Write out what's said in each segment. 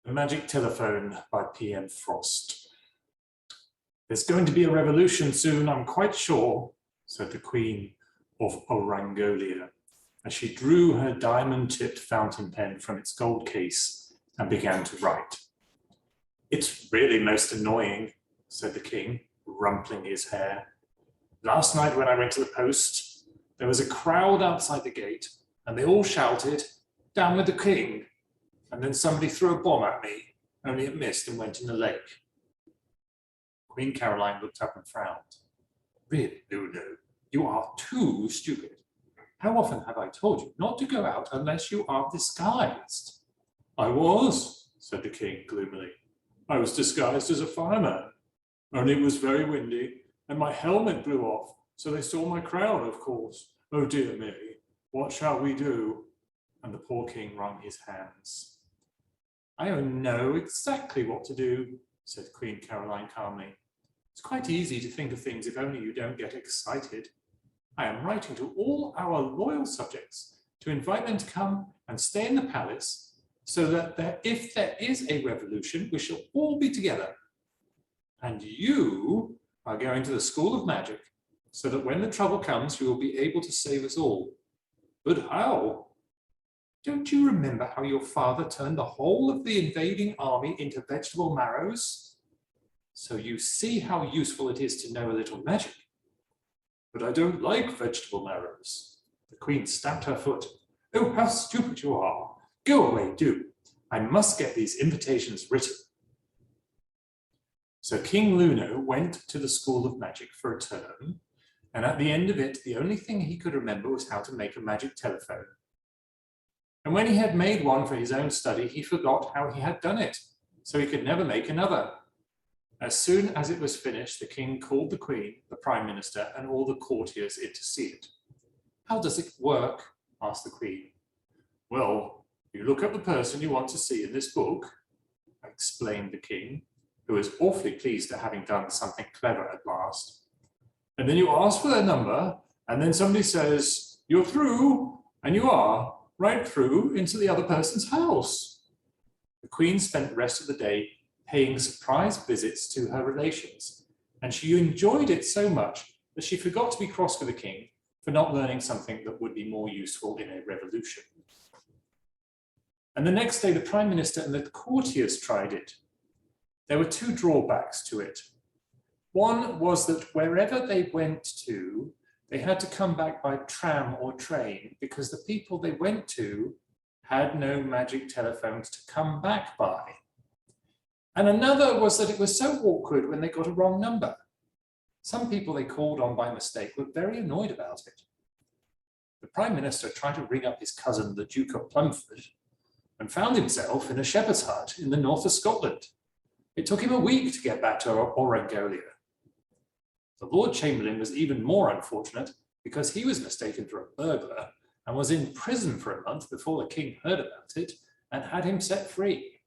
The Magic Telephone by P.M. Frost. There's going to be a revolution soon, I'm quite sure, said the Queen of Orangolia, as she drew her diamond-tipped fountain pen from its gold case and began to write. It's really most annoying, said the King, rumpling his hair. Last night when I went to the post, there was a crowd outside the gate, and they all shouted, "Down with the King!" And then somebody threw a bomb at me, only it missed and went in the lake. Queen Caroline looked up and frowned. Really, Luno, you are too stupid. How often have I told you not to go out unless you are disguised? I was, said the King gloomily. I was disguised as a fireman. Only it was very windy, and my helmet blew off, so they saw my crown, of course. Oh dear me, what shall we do? And the poor King wrung his hands. I know exactly what to do, said Queen Caroline calmly. It's quite easy to think of things if only you don't get excited. I am writing to all our loyal subjects to invite them to come and stay in the palace so that if there is a revolution, we shall all be together. And you are going to the School of Magic so that when the trouble comes, you will be able to save us all. But how? Don't you remember how your father turned the whole of the invading army into vegetable marrows? So you see how useful it is to know a little magic. But I don't like vegetable marrows. The Queen stamped her foot. Oh, how stupid you are. Go away, do. I must get these invitations written. So King Luno went to the School of Magic for a term, and at the end of it, the only thing he could remember was how to make a magic telephone. And when he had made one for his own study, he forgot how he had done it, so he could never make another. As soon as it was finished, the King called the Queen, the Prime Minister, and all the courtiers in to see it. How does it work? Asked the Queen. Well, you look up the person you want to see in this book, explained the King, who was awfully pleased at having done something clever at last. And then you ask for their number, and then somebody says, you're through, and you are, right through into the other person's house. The Queen spent the rest of the day paying surprise visits to her relations, and she enjoyed it so much that she forgot to be cross with the King for not learning something that would be more useful in a revolution. And the next day, the Prime Minister and the courtiers tried it. There were two drawbacks to it. One was that wherever they went to, they had to come back by tram or train because the people they went to had no magic telephones to come back by. And another was that it was so awkward when they got a wrong number. Some people they called on by mistake were very annoyed about it. The Prime Minister tried to ring up his cousin, the Duke of Plumford, and found himself in a shepherd's hut in the north of Scotland. It took him a week to get back to Orangolia. The Lord Chamberlain was even more unfortunate because he was mistaken for a burglar and was in prison for a month before the King heard about it and had him set free.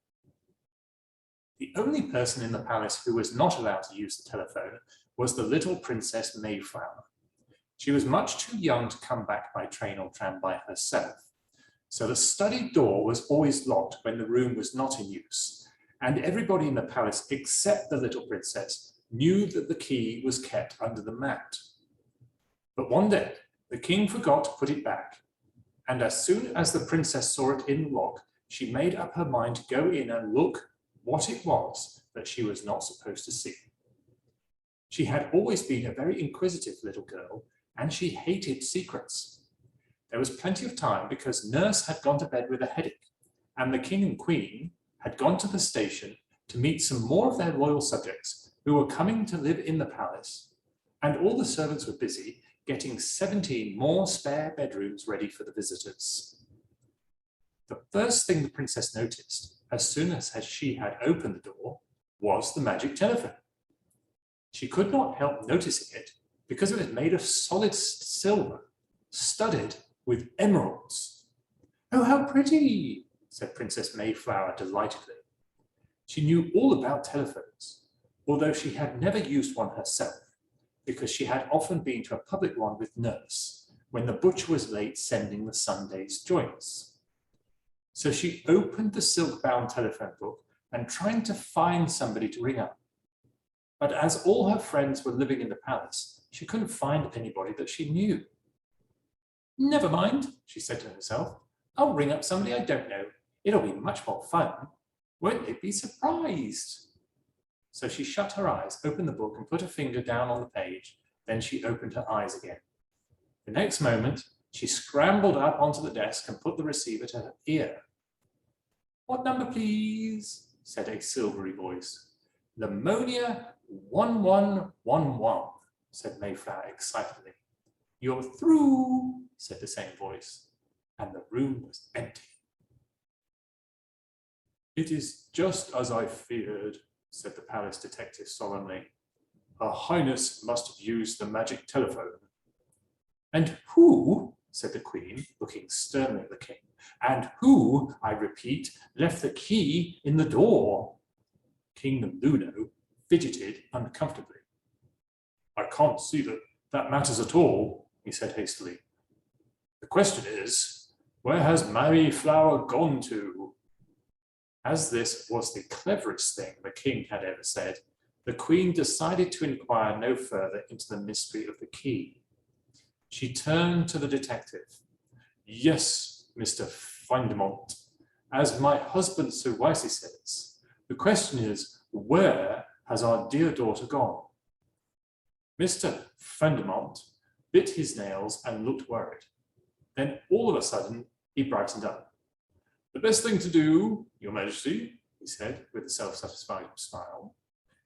The only person in the palace who was not allowed to use the telephone was the little Princess Mayflower. She was much too young to come back by train or tram by herself, so the study door was always locked when the room was not in use, and everybody in the palace except the little princess knew that the key was kept under the mat. But one day, the King forgot to put it back, and as soon as the princess saw it in the lock, she made up her mind to go in and look what it was that she was not supposed to see. She had always been a very inquisitive little girl, and she hated secrets. There was plenty of time because Nurse had gone to bed with a headache, and the King and Queen had gone to the station to meet some more of their loyal subjects who were coming to live in the palace, and all the servants were busy getting 17 more spare bedrooms ready for the visitors. The first thing the princess noticed, as soon as she had opened the door, was the magic telephone. She could not help noticing it because it was made of solid silver, studded with emeralds. Oh, how pretty, said Princess Mayflower delightedly. She knew all about telephones, although she had never used one herself, because she had often been to a public one with Nurse when the butcher was late sending the Sunday's joints. So she opened the silk-bound telephone book and trying to find somebody to ring up. But as all her friends were living in the palace, she couldn't find anybody that she knew. Never mind, she said to herself. I'll ring up somebody I don't know. It'll be much more fun. Won't they be surprised? So she shut her eyes, opened the book and put her finger down on the page. Then she opened her eyes again. The next moment, she scrambled up onto the desk and put the receiver to her ear. What number, please? Said a silvery voice. Lamonia 1111, said Mayflower excitedly. You're through, said the same voice, and the room was empty. It is just as I feared, said the palace detective solemnly. Her Highness must have used the magic telephone. And who, said the Queen, looking sternly at the King, and who, I repeat, left the key in the door? King Luno fidgeted uncomfortably. I can't see that that matters at all, he said hastily. The question is, where has Mayflower gone to? As this was the cleverest thing the King had ever said, the Queen decided to inquire no further into the mystery of the key. She turned to the detective. Yes, Mr. Findemont, as my husband so wisely says, the question is, where has our dear daughter gone? Mr. Findemont bit his nails and looked worried. Then all of a sudden, he brightened up. The best thing to do, Your Majesty, he said with a self-satisfied smile,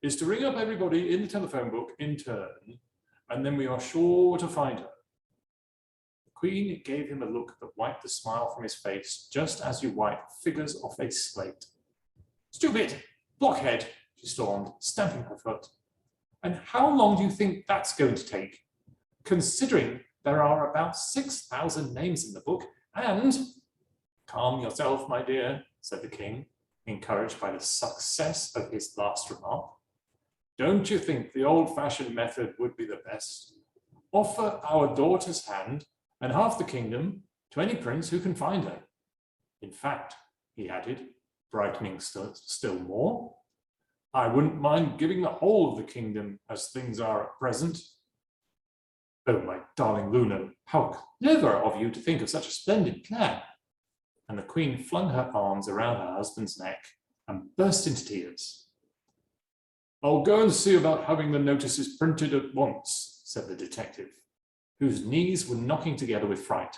is to ring up everybody in the telephone book in turn, and then we are sure to find her. The Queen gave him a look that wiped the smile from his face, just as you wipe figures off a slate. Stupid! Blockhead! She stormed, stamping her foot. And how long do you think that's going to take? Considering there are about 6,000 names in the book, and... Calm yourself, my dear, said the King, encouraged by the success of his last remark. Don't you think the old-fashioned method would be the best? Offer our daughter's hand and half the kingdom to any prince who can find her. In fact, he added, brightening still more, I wouldn't mind giving the whole of the kingdom as things are at present. Oh, my darling Luno, how clever of you to think of such a splendid plan. And the Queen flung her arms around her husband's neck and burst into tears. I'll go and see about having the notices printed at once, said the detective, whose knees were knocking together with fright.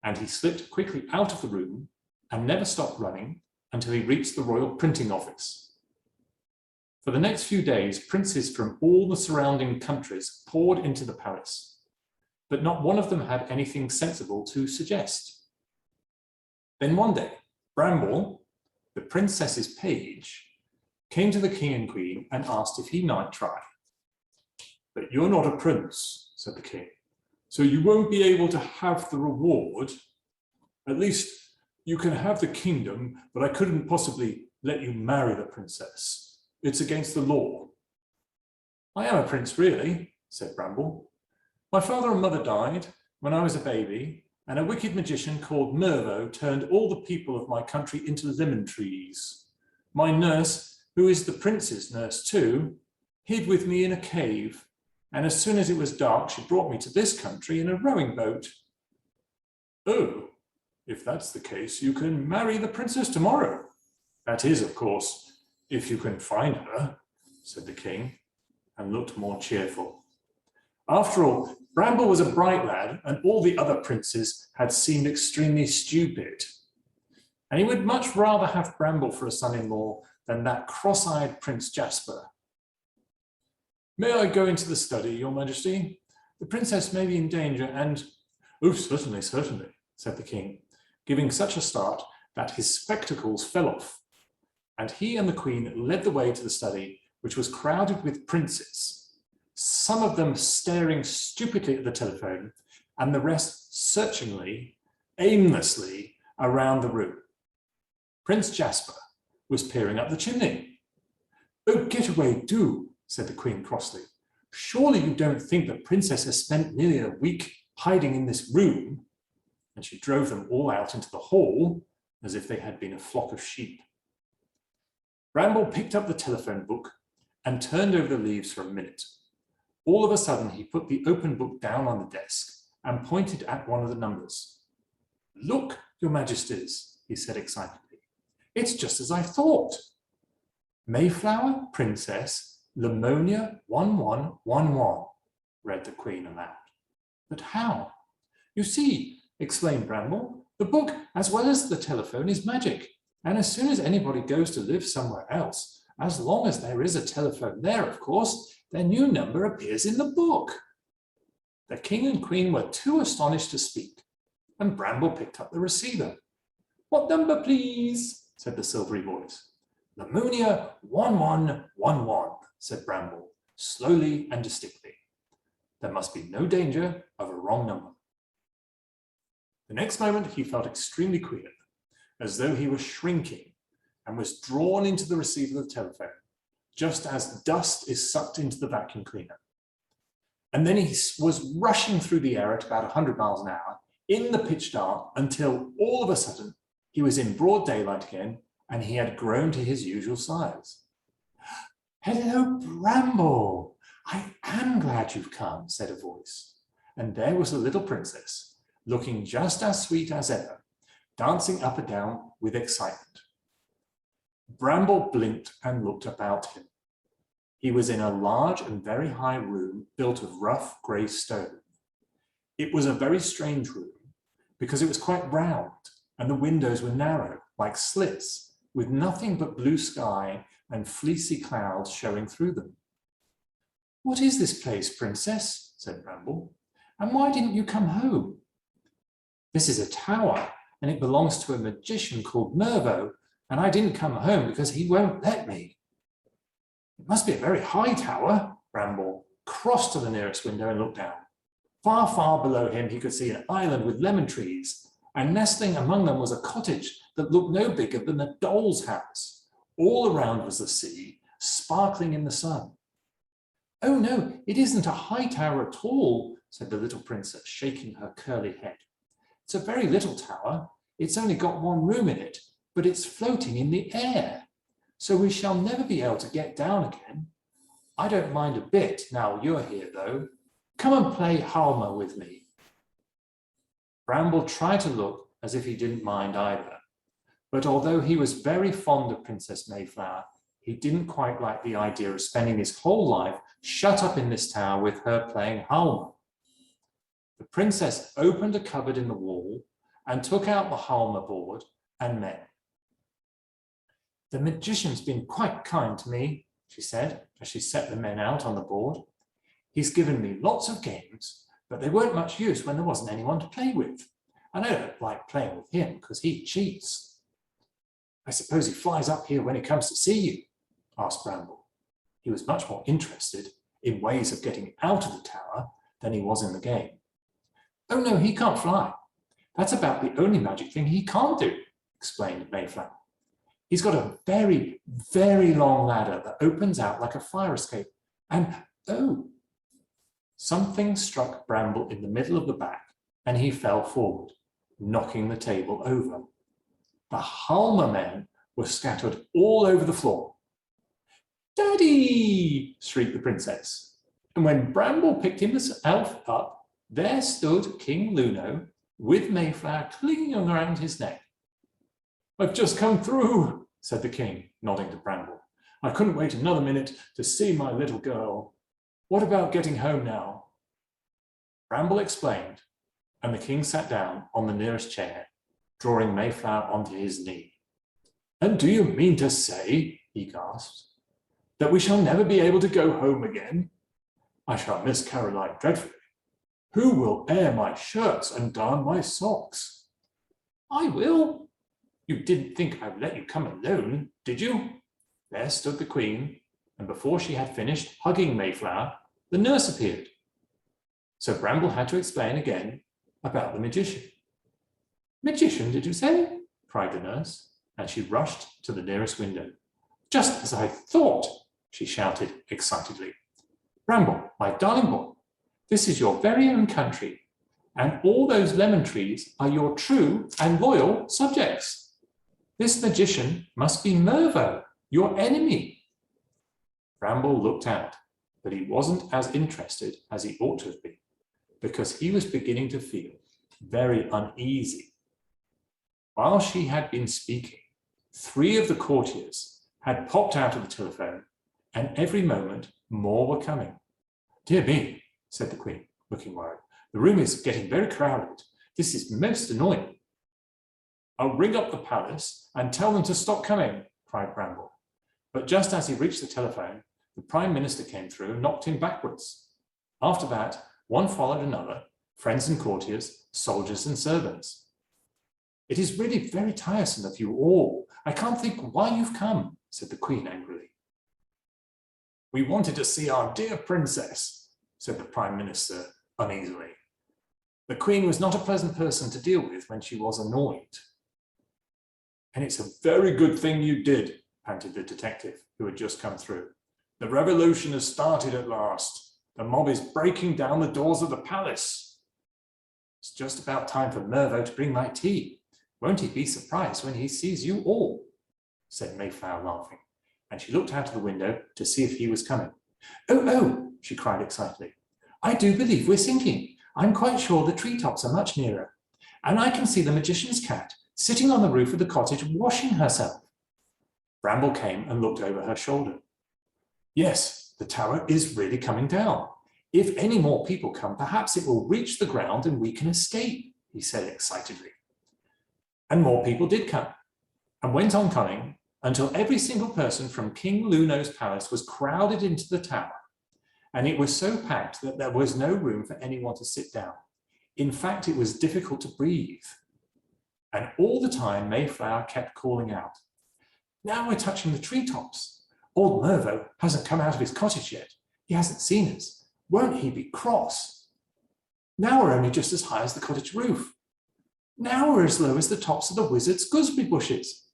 And he slipped quickly out of the room and never stopped running until he reached the Royal Printing Office. For the next few days, princes from all the surrounding countries poured into the palace, but not one of them had anything sensible to suggest. Then one day, Bramble, the princess's page, came to the King and Queen and asked if he might try. But you're not a prince, said the King, so you won't be able to have the reward. At least you can have the kingdom, but I couldn't possibly let you marry the princess. It's against the law. I am a prince, really, said Bramble. My father and mother died when I was a baby, and a wicked magician called Mervo turned all the people of my country into lemon trees. My nurse, who is the prince's nurse too, hid with me in a cave, and as soon as it was dark, she brought me to this country in a rowing boat. Oh, if that's the case, you can marry the princess tomorrow. That is, of course, if you can find her, said the King, and looked more cheerful. After all, Bramble was a bright lad, and all the other princes had seemed extremely stupid. And he would much rather have Bramble for a son-in-law than that cross-eyed Prince Jasper. May I go into the study, Your Majesty? The princess may be in danger and... Oh, certainly, certainly, said the King, giving such a start that his spectacles fell off. And he and the Queen led the way to the study, which was crowded with princes, some of them staring stupidly at the telephone, and the rest searchingly, aimlessly around the room. Prince Jasper was peering up the chimney. Oh, get away, do, said the Queen crossly. Surely you don't think the princess has spent nearly a week hiding in this room? And she drove them all out into the hall as if they had been a flock of sheep. Bramble picked up the telephone book and turned over the leaves for a minute. All of a sudden, he put the open book down on the desk and pointed at one of the numbers. "Look, Your Majesties," he said excitedly. "It's just as I thought. Mayflower, Princess, Lamonia 1111, read the Queen aloud. "But how?" "You see," explained Bramble, "the book, as well as the telephone, is magic. And as soon as anybody goes to live somewhere else, as long as there is a telephone there, of course, their new number appears in the book." The King and Queen were too astonished to speak, and Bramble picked up the receiver. "What number, please?" said the silvery voice. "Lamonia 1111, said Bramble, slowly and distinctly. There must be no danger of a wrong number. The next moment he felt extremely queer, as though he was shrinking and was drawn into the receiver of the telephone, just as dust is sucked into the vacuum cleaner. And then he was rushing through the air at about 100 miles an hour in the pitch dark until all of a sudden he was in broad daylight again and he had grown to his usual size. "Hello, Bramble. I am glad you've come," said a voice. And there was the little princess, looking just as sweet as ever, dancing up and down with excitement. Bramble blinked and looked about him. He was in a large and very high room built of rough grey stone. It was a very strange room because it was quite round and the windows were narrow, like slits, with nothing but blue sky and fleecy clouds showing through them. "What is this place, Princess?" said Bramble. "And why didn't you come home?" "This is a tower, and it belongs to a magician called Mervo, and I didn't come home because he won't let me." "It must be a very high tower." Bramble crossed to the nearest window and looked down. Far, far below him, he could see an island with lemon trees, and nestling among them was a cottage that looked no bigger than a doll's house. All around was the sea, sparkling in the sun. "Oh no, it isn't a high tower at all," said the little princess, shaking her curly head. "It's a very little tower. It's only got one room in it, but it's floating in the air. So we shall never be able to get down again. I don't mind a bit now you're here, though. Come and play Halma with me." Bramble tried to look as if he didn't mind either. But although he was very fond of Princess Mayflower, he didn't quite like the idea of spending his whole life shut up in this tower with her playing Halma. The princess opened a cupboard in the wall and took out the Halma board and men. "The magician's been quite kind to me," she said, as she set the men out on the board. "He's given me lots of games, but they weren't much use when there wasn't anyone to play with. And I don't like playing with him because he cheats." "I suppose he flies up here when he comes to see you?" asked Bramble. He was much more interested in ways of getting out of the tower than he was in the game. "Oh no, he can't fly. That's about the only magic thing he can't do," explained Mayflower. "He's got a very, very long ladder that opens out like a fire escape. And, oh," something struck Bramble in the middle of the back and he fell forward, knocking the table over. The Halma men were scattered all over the floor. "Daddy!" shrieked the princess. And when Bramble picked himself up, there stood King Luno with Mayflower clinging around his neck. "I've just come through," said the king, nodding to Bramble. "I couldn't wait another minute to see my little girl. What about getting home now?" Bramble explained, and the king sat down on the nearest chair, drawing Mayflower onto his knee. "And do you mean to say," he gasped, "that we shall never be able to go home again? I shall miss Caroline dreadfully. Who will air my shirts and darn my socks?" "I will. You didn't think I'd let you come alone, did you?" There stood the queen, and before she had finished hugging Mayflower, the nurse appeared. So Bramble had to explain again about the magician. "Magician, did you say?" cried the nurse, and she rushed to the nearest window. "Just as I thought," she shouted excitedly. "Bramble, my darling boy, this is your very own country, and all those lemon trees are your true and loyal subjects. This magician must be Mervo, Your enemy. Bramble looked out, but he wasn't as interested as he ought to have been, because he was beginning to feel very uneasy. While she had been speaking, 3 of the courtiers had popped out of the telephone, and every moment more were coming. Dear me, said the Queen, looking worried. The room is getting very crowded. This is most annoying. I'll ring up the palace and tell them to stop coming, cried Bramble. But just as he reached the telephone, the Prime Minister came through and knocked him backwards. After that, one followed another, friends and courtiers, soldiers and servants. It is really very tiresome of you all. I can't think why you've come, said the Queen angrily. We wanted to see our dear princess, said the Prime Minister uneasily. The Queen was not a pleasant person to deal with when she was annoyed. And it's a very good thing you did, panted the detective who had just come through. The revolution has started at last. The mob is breaking down the doors of the palace. It's just about time for Mervaux to bring my tea. Won't he be surprised when he sees you all? Said Mayflower, laughing, and she looked out of the window to see if he was coming. Oh, she cried excitedly. I do believe we're sinking. I'm quite sure the treetops are much nearer. And I can see the magician's cat sitting on the roof of the cottage washing herself. Bramble came and looked over her shoulder. Yes, the tower is really coming down. If any more people come, perhaps it will reach the ground and we can escape, he said excitedly. And more people did come, and went on coming until every single person from King Luno's palace was crowded into the tower, and it was so packed that there was no room for anyone to sit down. In fact, it was difficult to breathe. And all the time, Mayflower kept calling out, now we're touching the treetops. Old Mervaux hasn't come out of his cottage yet. He hasn't seen us. Won't he be cross? Now we're only just as high as the cottage roof. Now we're as low as the tops of the wizard's gooseberry bushes.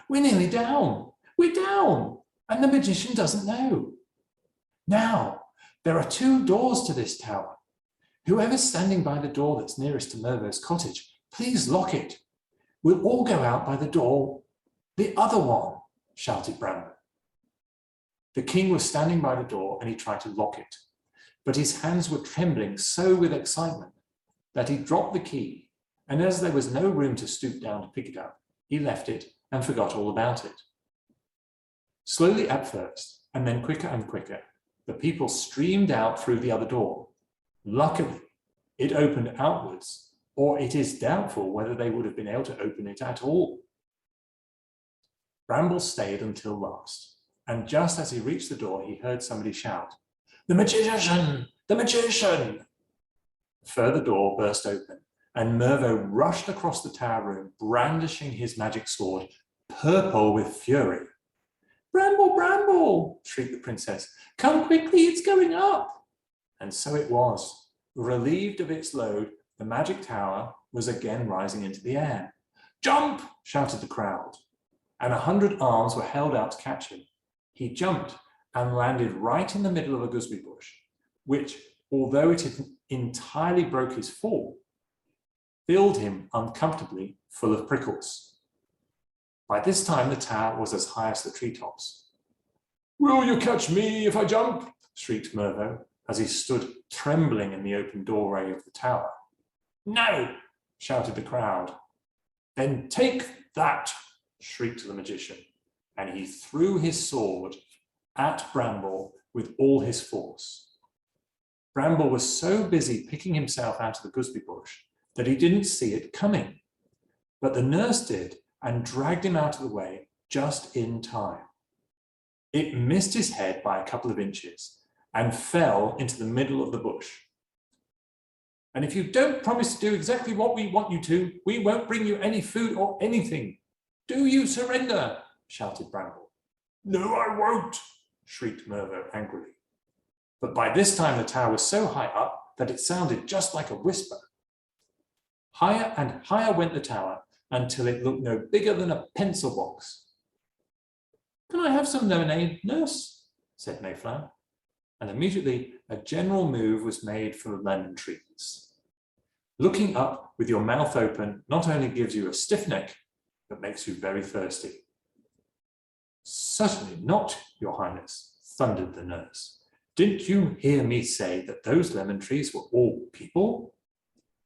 We're nearly down. We're down. And the magician doesn't know. Now, there are 2 doors to this tower. Whoever's standing by the door that's nearest to Mervaux's cottage, please lock it. We'll all go out by the door. The other one, shouted Bramble. The king was standing by the door and he tried to lock it, but his hands were trembling so with excitement that he dropped the key, and as there was no room to stoop down to pick it up, he left it and forgot all about it. Slowly at first, and then quicker and quicker, the people streamed out through the other door. Luckily, it opened outwards, or it is doubtful whether they would have been able to open it at all. Bramble stayed until last, and just as he reached the door, he heard somebody shout, "The magician! The magician!" The further door burst open, and Mervaux rushed across the tower room, brandishing his magic sword, purple with fury. "Bramble, Bramble!" shrieked the princess. "Come quickly, it's going up!" And so it was. Relieved of its load, the magic tower was again rising into the air. "Jump!" shouted the crowd, and 100 arms were held out to catch him. He jumped and landed right in the middle of a gooseberry bush, which, although it entirely broke his fall, filled him uncomfortably full of prickles. By this time, the tower was as high as the treetops. "Will you catch me if I jump?" shrieked Mervaux, as he stood trembling in the open doorway of the tower. "No!" shouted the crowd. "Then take that!" shrieked the magician, and he threw his sword at Bramble with all his force. Bramble was so busy picking himself out of the gooseberry bush that he didn't see it coming, but the nurse did and dragged him out of the way just in time. It missed his head by a couple of inches and fell into the middle of the bush. "And if you don't promise to do exactly what we want you to, we won't bring you any food or anything. Do you surrender?" shouted Bramble. "No, I won't," shrieked Mervaux angrily. But by this time the tower was so high up that it sounded just like a whisper. Higher and higher went the tower until it looked no bigger than a pencil box. "Can I have some lemonade, nurse?" said Mayflower. And immediately a general move was made for the lemon trees. Looking up with your mouth open not only gives you a stiff neck, but makes you very thirsty. Certainly not, Your Highness, thundered the nurse. Didn't you hear me say that those lemon trees were all people?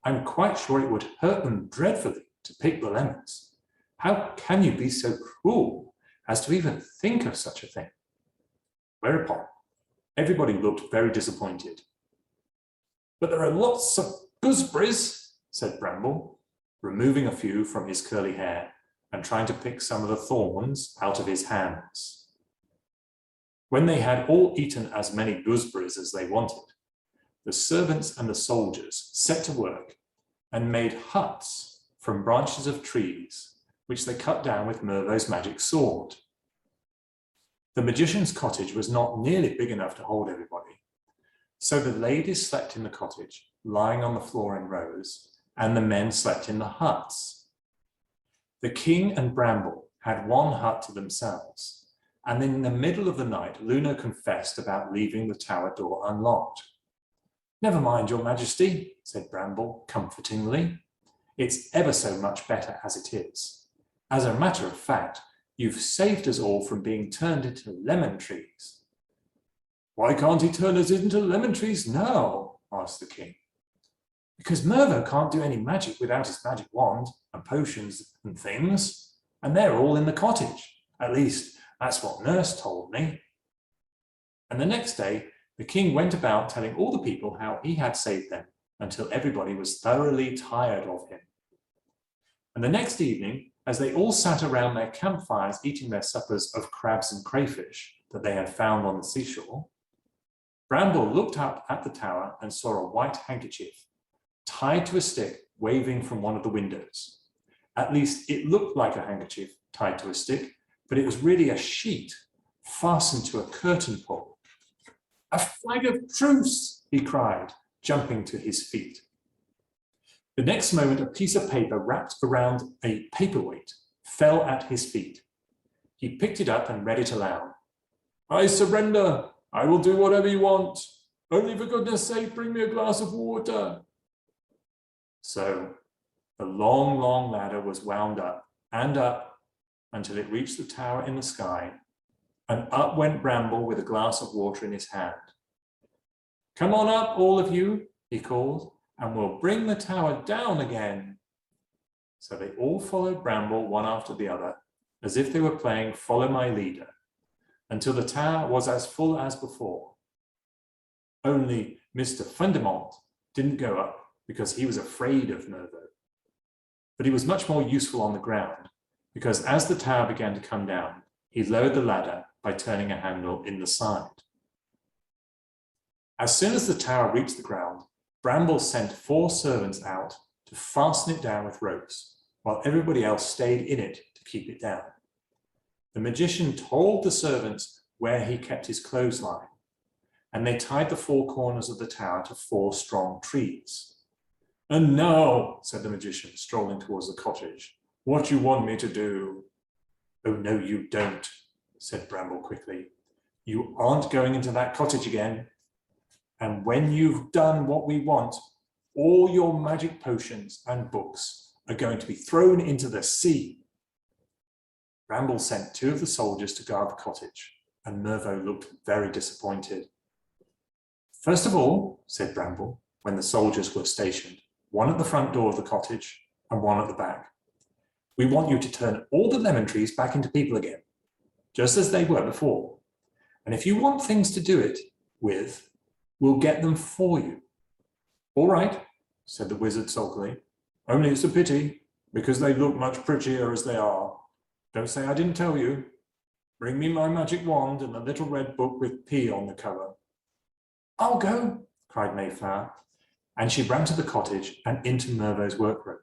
I'm quite sure it would hurt them dreadfully to pick the lemons. How can you be so cruel as to even think of such a thing? Whereupon, everybody looked very disappointed. But there are lots of gooseberries, said Bramble, removing a few from his curly hair and trying to pick some of the thorns out of his hands. When they had all eaten as many gooseberries as they wanted, the servants and the soldiers set to work and made huts from branches of trees, which they cut down with Mervau's magic sword. The magician's cottage was not nearly big enough to hold everybody, so the ladies slept in the cottage, lying on the floor in rows, and the men slept in the huts. The king and Bramble had one hut to themselves, and in the middle of the night, Luna confessed about leaving the tower door unlocked. Never mind, Your Majesty, said Bramble comfortingly. It's ever so much better as it is. As a matter of fact, you've saved us all from being turned into lemon trees. Why can't he turn us into lemon trees now? Asked the king. Because Mervau can't do any magic without his magic wand and potions and things, and they're all in the cottage. At least, that's what Nurse told me. And the next day, the king went about telling all the people how he had saved them until everybody was thoroughly tired of him. And the next evening, as they all sat around their campfires eating their suppers of crabs and crayfish that they had found on the seashore, Bramble looked up at the tower and saw a white handkerchief tied to a stick waving from one of the windows. At least it looked like a handkerchief tied to a stick, but it was really a sheet fastened to a curtain pole. A flag of truce, he cried, jumping to his feet. The next moment, a piece of paper wrapped around a paperweight fell at his feet. He picked it up and read it aloud. I surrender. I will do whatever you want. Only for goodness sake, bring me a glass of water. So the long, long ladder was wound up and up until it reached the tower in the sky, and up went Bramble with a glass of water in his hand. Come on up, all of you, he called, and we'll bring the tower down again. So they all followed Bramble one after the other, as if they were playing Follow My Leader, until the tower was as full as before. Only Mr. Fundamont didn't go up because he was afraid of Mervau. But he was much more useful on the ground, because as the tower began to come down, he lowered the ladder by turning a handle in the side. As soon as the tower reached the ground, Bramble sent 4 servants out to fasten it down with ropes, while everybody else stayed in it to keep it down. The magician told the servants where he kept his clothesline, and they tied the 4 corners of the tower to 4 strong trees. And now, said the magician, strolling towards the cottage, what you want me to do? Oh, no, you don't, said Bramble quickly. You aren't going into that cottage again. And when you've done what we want, all your magic potions and books are going to be thrown into the sea. Bramble sent 2 of the soldiers to guard the cottage, and Mervau looked very disappointed. First of all, said Bramble, when the soldiers were stationed, one at the front door of the cottage and one at the back. We want you to turn all the lemon trees back into people again, just as they were before. And if you want things to do it with, we'll get them for you. All right, said the wizard sulkily. Only it's a pity, because they look much prettier as they are. Don't say I didn't tell you. Bring me my magic wand and the little red book with P on the cover. I'll go, cried Mayflower, and she ran to the cottage and into Mervau's workroom.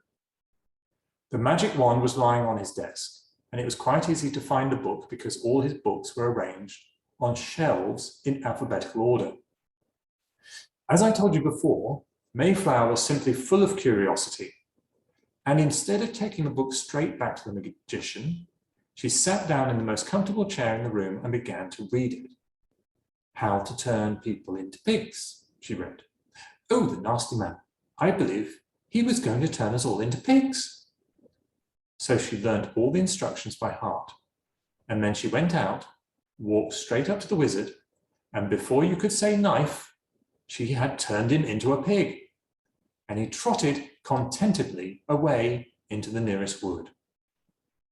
The magic wand was lying on his desk, and it was quite easy to find the book because all his books were arranged on shelves in alphabetical order. As I told you before, Mayflower was simply full of curiosity, and instead of taking the book straight back to the magician, she sat down in the most comfortable chair in the room and began to read it. How to turn people into pigs, she read. Oh, the nasty man. I believe he was going to turn us all into pigs. So she learned all the instructions by heart, And then she went out, walked straight up to the wizard, and before you could say knife, she had turned him into a pig. And he trotted contentedly away into the nearest wood.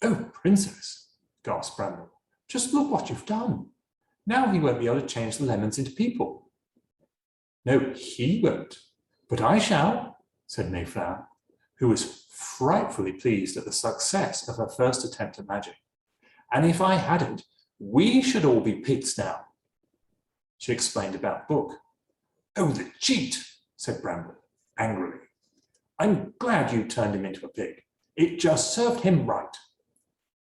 "Oh, princess," gasped Bramble, "just look what you've done. Now he won't be able to change the lemons into people." "No, he won't, but I shall," said Mayflower, who was frightfully pleased at the success of her first attempt at magic. "And if I hadn't, we should all be pigs now." She explained about Book. "Oh, the cheat," said Bramble angrily. "I'm glad you turned him into a pig. It just served him right."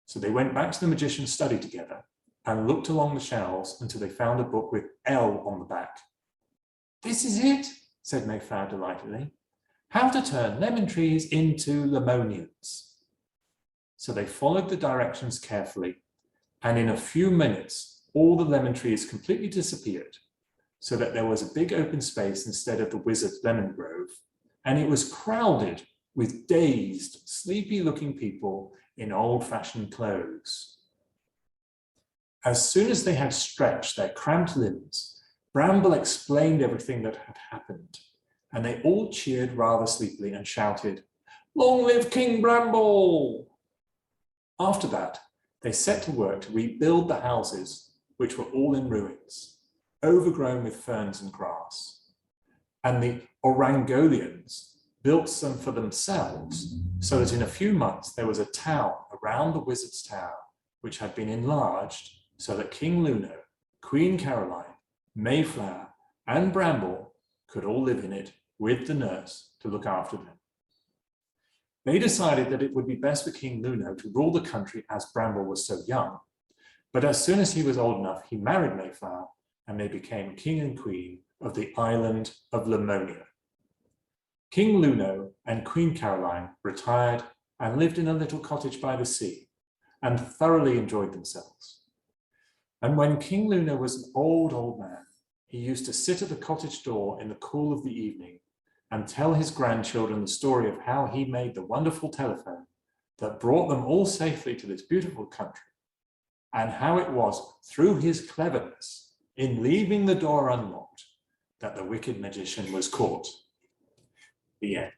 So they went back to the magician's study together and looked along the shelves until they found a book with L on the back. "This is it," said Mayflower delightedly. "How to turn lemon trees into lemonians." So they followed the directions carefully, and in a few minutes, all the lemon trees completely disappeared, so that there was a big open space instead of the wizard's lemon grove, and it was crowded with dazed, sleepy-looking people in old-fashioned clothes. As soon as they had stretched their cramped limbs, Bramble explained everything that had happened, and they all cheered rather sleepily and shouted, "Long live King Bramble!" After that, they set to work to rebuild the houses, which were all in ruins, overgrown with ferns and grass. And the Orangolians built some for themselves, so that in a few months there was a town around the wizard's tower, which had been enlarged so that King Luno, Queen Caroline, Mayflower, and Bramble could all live in it with the nurse to look after them. They decided that it would be best for King Luno to rule the country as Bramble was so young, but as soon as he was old enough, he married Mayflower, and they became king and queen of the island of Lemonia. King Luno and Queen Caroline retired and lived in a little cottage by the sea and thoroughly enjoyed themselves. And when King Luno was an old man, he used to sit at the cottage door in the cool of the evening and tell his grandchildren the story of how he made the wonderful telephone that brought them all safely to this beautiful country, and how it was through his cleverness in leaving the door unlocked that the wicked magician was caught. The end.